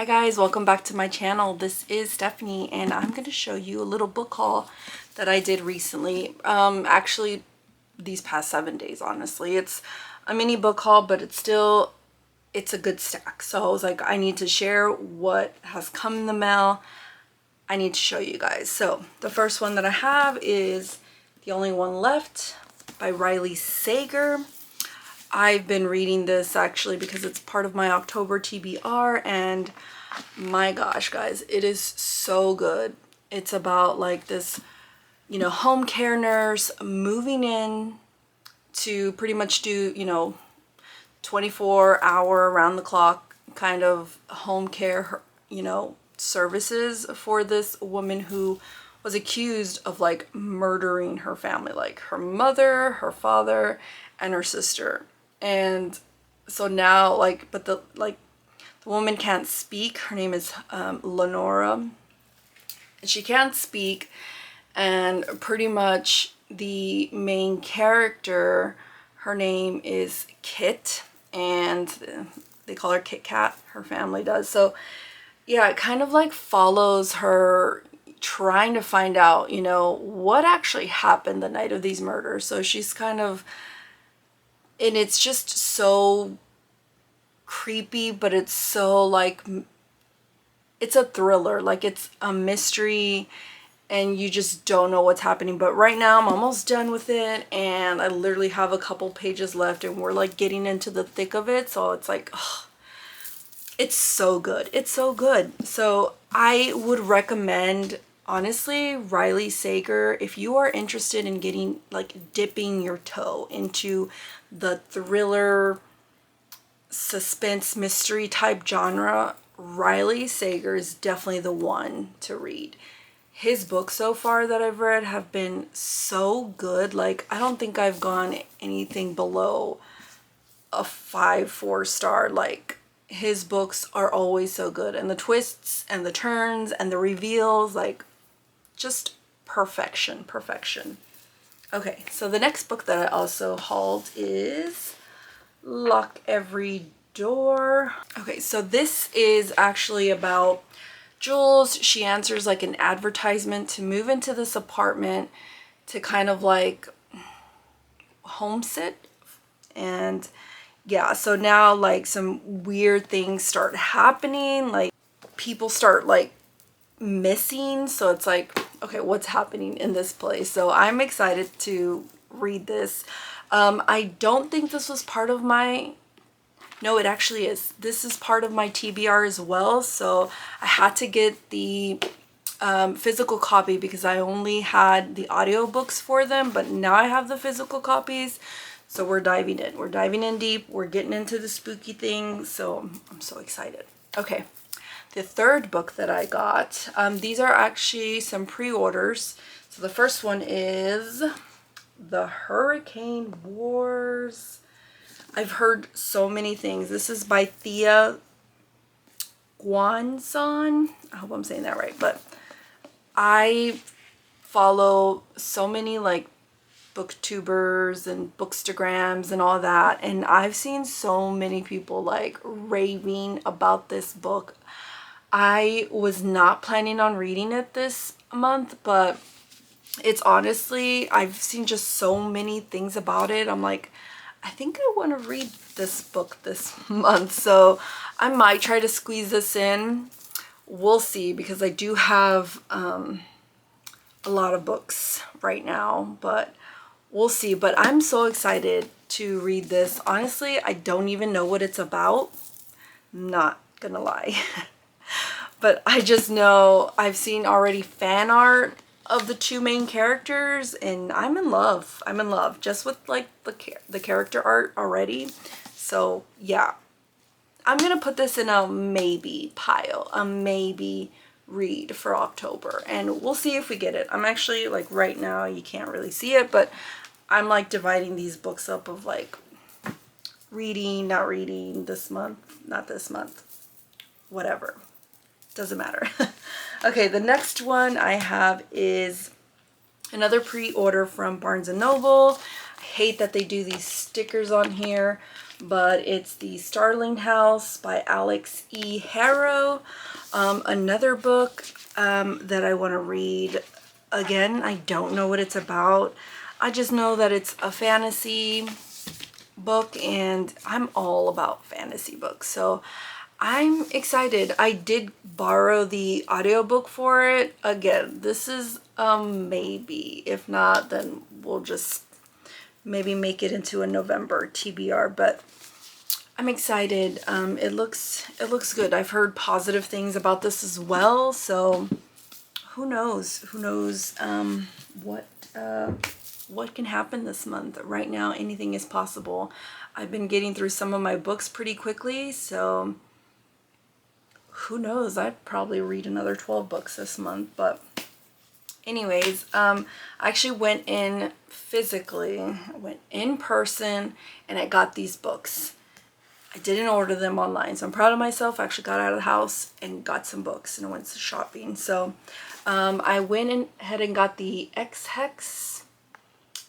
guys, welcome back to my channel. This is Stephanie and I'm going to show you a little book haul that I did recently. Actually these past 7 days, honestly. It's a mini book haul, but it's a good stack. So I was like, I need to share what has come in the mail. I need to show you guys. So the first one that I have is The Only One Left by Riley Sager. I've been reading this actually because it's part of my October TBR, and my gosh guys, it is so good. It's about like this, home care nurse moving in to pretty much do, 24-hour around the clock kind of home care, services for this woman who was accused of like murdering her family, like her mother, her father, and her sister. And so now but the woman can't speak. Her name is Lenora. She can't speak, and pretty much the main character, her name is Kit, and they call her Kit Kat, her family does. So yeah, it kind of like follows her trying to find out, what actually happened the night of these murders. So she's kind of, and it's just so creepy, but it's so like, it's a thriller, like it's a mystery and you just don't know what's happening. But right now I'm almost done with it and I literally have a couple pages left and we're like getting into the thick of it. So it's like, ugh, it's so good. It's so good. So I would recommend, honestly, Riley Sager, if you are interested in getting, like, dipping your toe into the thriller, suspense, mystery type genre, Riley Sager is definitely the one to read. His books so far that I've read have been so good. Like, I don't think I've gone anything below a 4-star. Like, his books are always so good, and the twists and the turns and the reveals, like, just perfection. Okay, so the next book that I also hauled is Lock Every Door. Okay, so this is actually about Jules. She answers like an advertisement to move into this apartment to kind of like homesit. And yeah, so now like some weird things start happening, like people start like missing. So it's like, okay, what's happening in this place? So I'm excited to read this. I don't think this was part of my, no, it actually is. This is part of my TBR as well. So I had to get the physical copy because I only had the audiobooks for them, but now I have the physical copies. So we're diving in. We're diving in deep. We're getting into the spooky thing. So I'm so excited. Okay. The third book that I got, these are actually some pre-orders. So the first one is The Hurricane Wars. I've heard so many things. This is by Thea Guanzon. I hope I'm saying that right. But I follow so many like booktubers and bookstagrams and all that, and I've seen so many people like raving about this book. I was not planning on reading it this month, but it's honestly, I've seen just so many things about it. I'm like, I think I want to read this book this month, so I might try to squeeze this in. We'll see, because I do have a lot of books right now, but we'll see. But I'm so excited to read this. Honestly, I don't even know what it's about. Not gonna lie. But I just know I've seen already fan art of the two main characters, and I'm in love. I'm in love just with like the character art already. So yeah, I'm gonna put this in a maybe pile, a maybe read for October, and we'll see if we get it. I'm actually like, right now you can't really see it, but I'm like dividing these books up of like reading, not reading, this month, not this month, whatever. Doesn't matter. Okay, the next one I have is another pre-order from Barnes & Noble. I hate that they do these stickers on here, but it's The Starling House by Alex E. Harrow. Another book that I want to read. Again, I don't know what it's about. I just know that it's a fantasy book, and I'm all about fantasy books, so I'm excited. I did borrow the audiobook for it. Again, this is maybe. If not, then we'll just maybe make it into a November TBR, but I'm excited. It looks good. I've heard positive things about this as well, so who knows what can happen this month. Right now, anything is possible. I've been getting through some of my books pretty quickly, so who knows? I'd probably read another 12 books this month. But anyways, I actually went in physically, I went in person, and I got these books. I didn't order them online, so I'm proud of myself. I actually got out of the house and got some books, and I went shopping. So I went ahead and got the X-Hex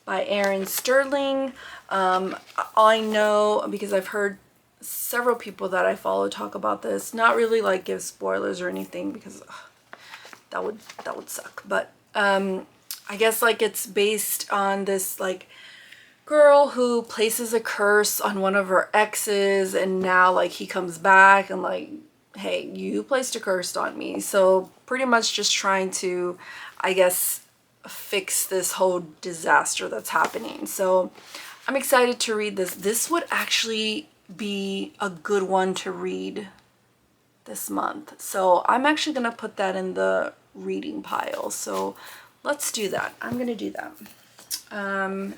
by Aaron Sterling. I know because I've heard several people that I follow talk about this. Not really like give spoilers or anything, because that would suck. But I guess like it's based on this like girl who places a curse on one of her exes, and now like he comes back and like, hey, you placed a curse on me. So pretty much just trying to, I guess, fix this whole disaster that's happening. So I'm excited to read this. This would actually be a good one to read this month, so I'm actually gonna put that in the reading pile. So let's do that. I'm gonna do that.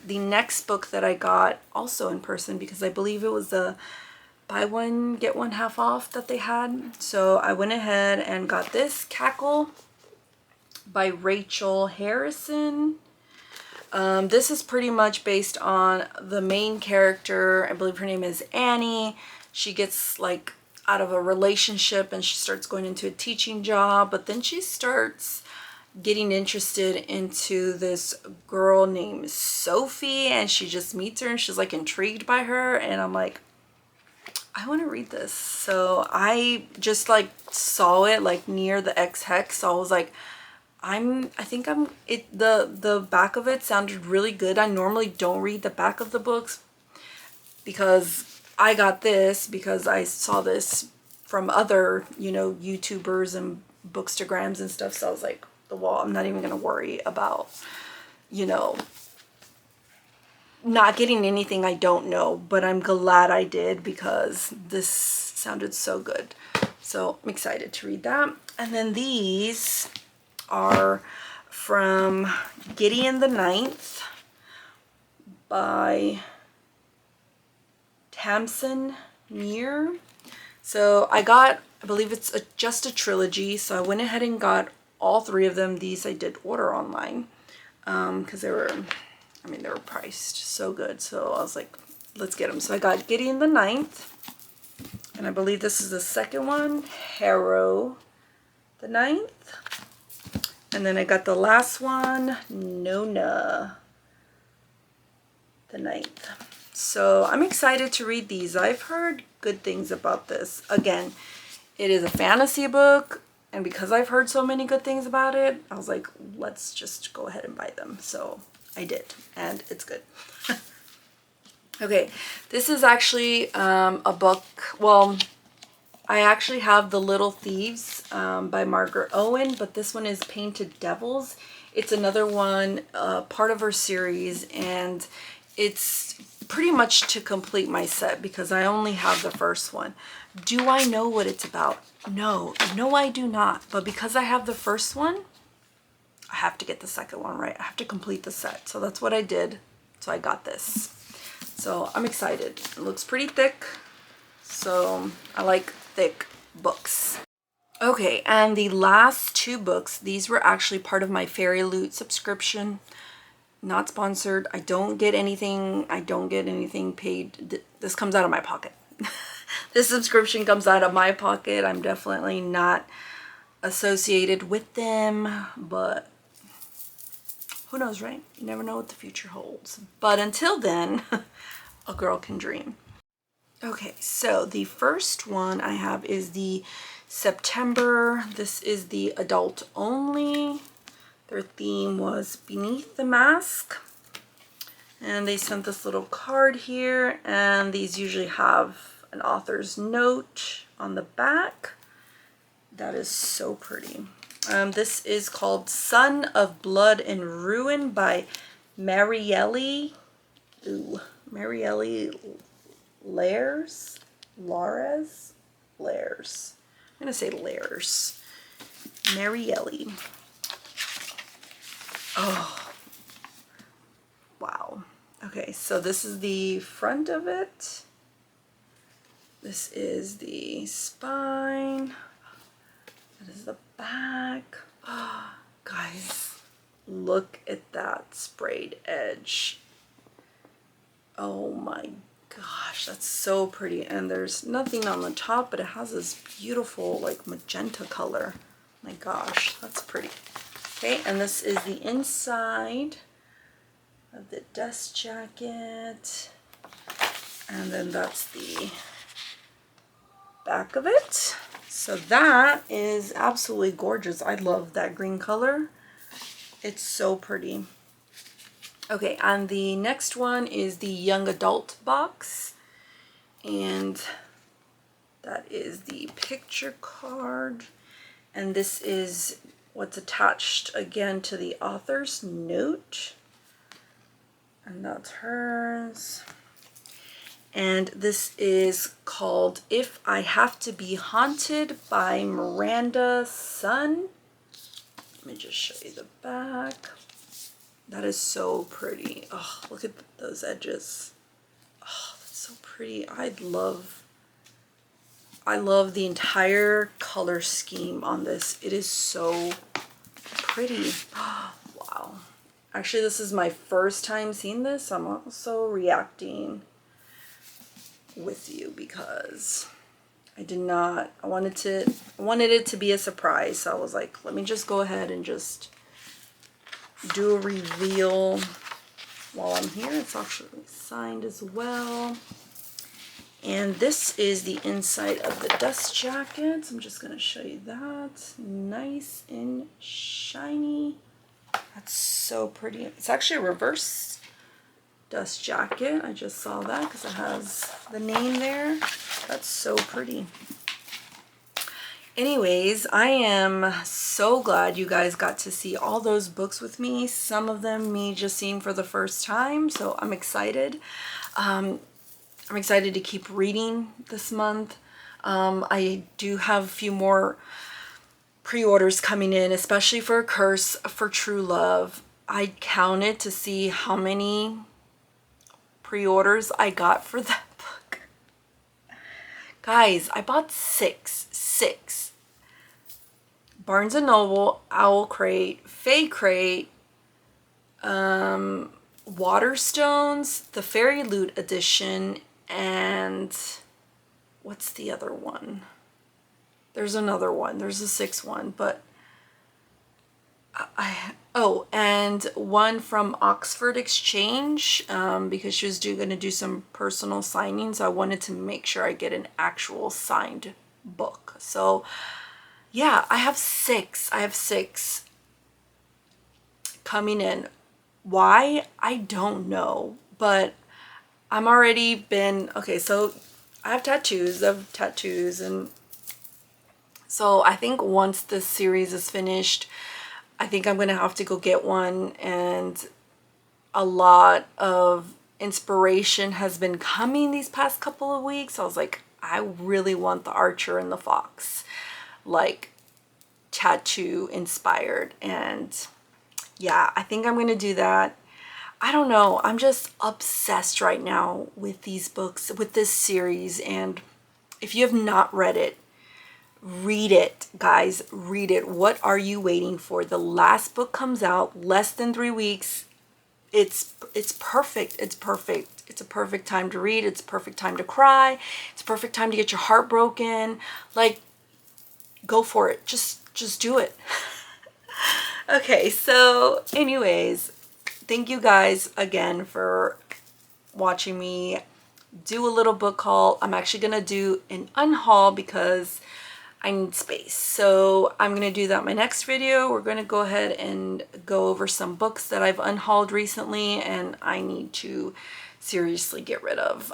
The next book that I got also in person, because I believe it was the buy one get one half off that they had, so I went ahead and got this, Cackle by Rachel Harrison. This is pretty much based on the main character. I believe her name is Annie. She gets like out of a relationship and she starts going into a teaching job, but then she starts getting interested into this girl named Sophie, and she just meets her and she's like intrigued by her, and I'm like, I want to read this. So I just like saw it like near the X-Hex, so I was like, the back of it sounded really good. I normally don't read the back of the books, because I got this because I saw this from other, you know, YouTubers and bookstagrams and stuff. So I was like, well, I'm not even going to worry about, you know, not getting anything I don't know, but I'm glad I did because this sounded so good. So I'm excited to read that. And then these are from Gideon the Ninth by Tamsin Muir. So I got, I believe it's just a trilogy, so I went ahead and got all three of them. These I did order online because they were, I mean, they were priced so good, so I was like, let's get them. So I got Gideon the Ninth, and I believe this is the second one, Harrow the Ninth. And then I got the last one, Nona the Ninth. So I'm excited to read these. I've heard good things about this. Again, it is a fantasy book, and because I've heard so many good things about it, I was like, let's just go ahead and buy them. So I did, and it's good. Okay, this is actually a book, well, I actually have The Little Thieves by Margaret Owen, but this one is Painted Devils. It's another one, part of her series, and it's pretty much to complete my set because I only have the first one. Do I know what it's about? No, I do not. But because I have the first one, I have to get the second one right. I have to complete the set. So that's what I did. So I got this. So I'm excited. It looks pretty thick. So I like thick books. Okay, and the last two books, these were actually part of my Fairyloot subscription. Not sponsored. I don't get anything paid. This comes out of my pocket. This subscription comes out of my pocket. I'm definitely not associated with them, but who knows, right? You never know what the future holds. But until then, a girl can dream. Okay, so the first one I have is the September. This is the adult only. Their theme was Beneath the Mask. And they sent this little card here, and these usually have an author's note on the back. That is so pretty. This is called Son of Blood and Ruin by Marielle. Marielle Lares? Lares? Lares. I'm going to say Lares. Marielle. Oh. Wow. Okay, so this is the front of it. This is the spine. That is the back. Oh, guys, look at that sprayed edge. Oh my gosh, that's so pretty. And there's nothing on the top, but it has this beautiful like magenta color. My gosh, that's pretty. Okay, and this is the inside of the dust jacket. And then that's the back of it. So that is absolutely gorgeous. I love that green color. It's so pretty. Okay, and the next one is the young adult box. And that is the picture card. And this is what's attached again to the author's note. And that's hers. And this is called If I Have to Be Haunted by Miranda Sun. Let me just show you the back. That is so pretty. Oh, look at those edges. Oh, that's so pretty. I love the entire color scheme on this. It is so pretty. Wow. Actually, this is my first time seeing this. I'm also reacting with you because I wanted it to be a surprise. So I was like, let me just go ahead and just do a reveal while I'm here. It's actually signed as well. And this is the inside of the dust jacket. So I'm just going to show you that. Nice and shiny. That's so pretty. It's actually a reverse dust jacket. I just saw that because it has the name there. That's so pretty. Anyways, I am so glad you guys got to see all those books with me. Some of them me just seeing for the first time, so I'm excited. I'm excited to keep reading this month. I do have a few more pre-orders coming in, especially for A Curse for True Love. I counted to see how many pre-orders I got for that book. Guys, I bought six. Barnes & Noble, Owl Crate, Fae Crate, Waterstones, the Fairyloot edition, and what's the other one? There's another one. There's a sixth one, but and one from Oxford Exchange, because she was going to do some personal signings. So I wanted to make sure I get an actual signed book. So yeah, I have six coming in. Why? I don't know, but I'm already been, okay, so I have tattoos, and so I think once this series is finished, I think I'm gonna have to go get one. And a lot of inspiration has been coming these past couple of weeks. I was like, I really want the Archer and the Fox, like, tattoo inspired. And yeah, I think I'm gonna do that. I don't know, I'm just obsessed right now with these books, with this series. And if you have not read it, read it, guys. Read it. What are you waiting for? The last book comes out less than 3 weeks. It's perfect. It's perfect. It's a perfect time to read. It's a perfect time to cry. It's a perfect time to get your heart broken. Like, go for it. Just do it. Okay, so anyways, thank you guys again for watching me do a little book haul. I'm actually gonna do an unhaul because I need space. So I'm gonna do that in my next video. We're gonna go ahead and go over some books that I've unhauled recently and I need to seriously get rid of.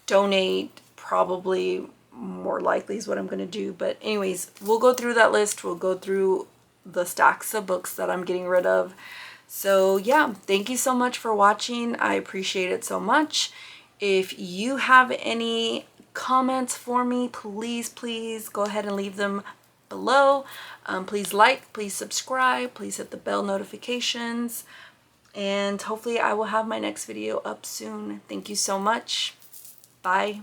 Donate, probably, more likely is what I'm gonna do. But anyways, we'll go through that list. We'll go through the stacks of books that I'm getting rid of. So yeah, thank you so much for watching. I appreciate it so much. If you have any comments for me, please go ahead and leave them below. Please like, please subscribe, please hit the bell notifications, and hopefully I will have my next video up soon. Thank you so much. Bye.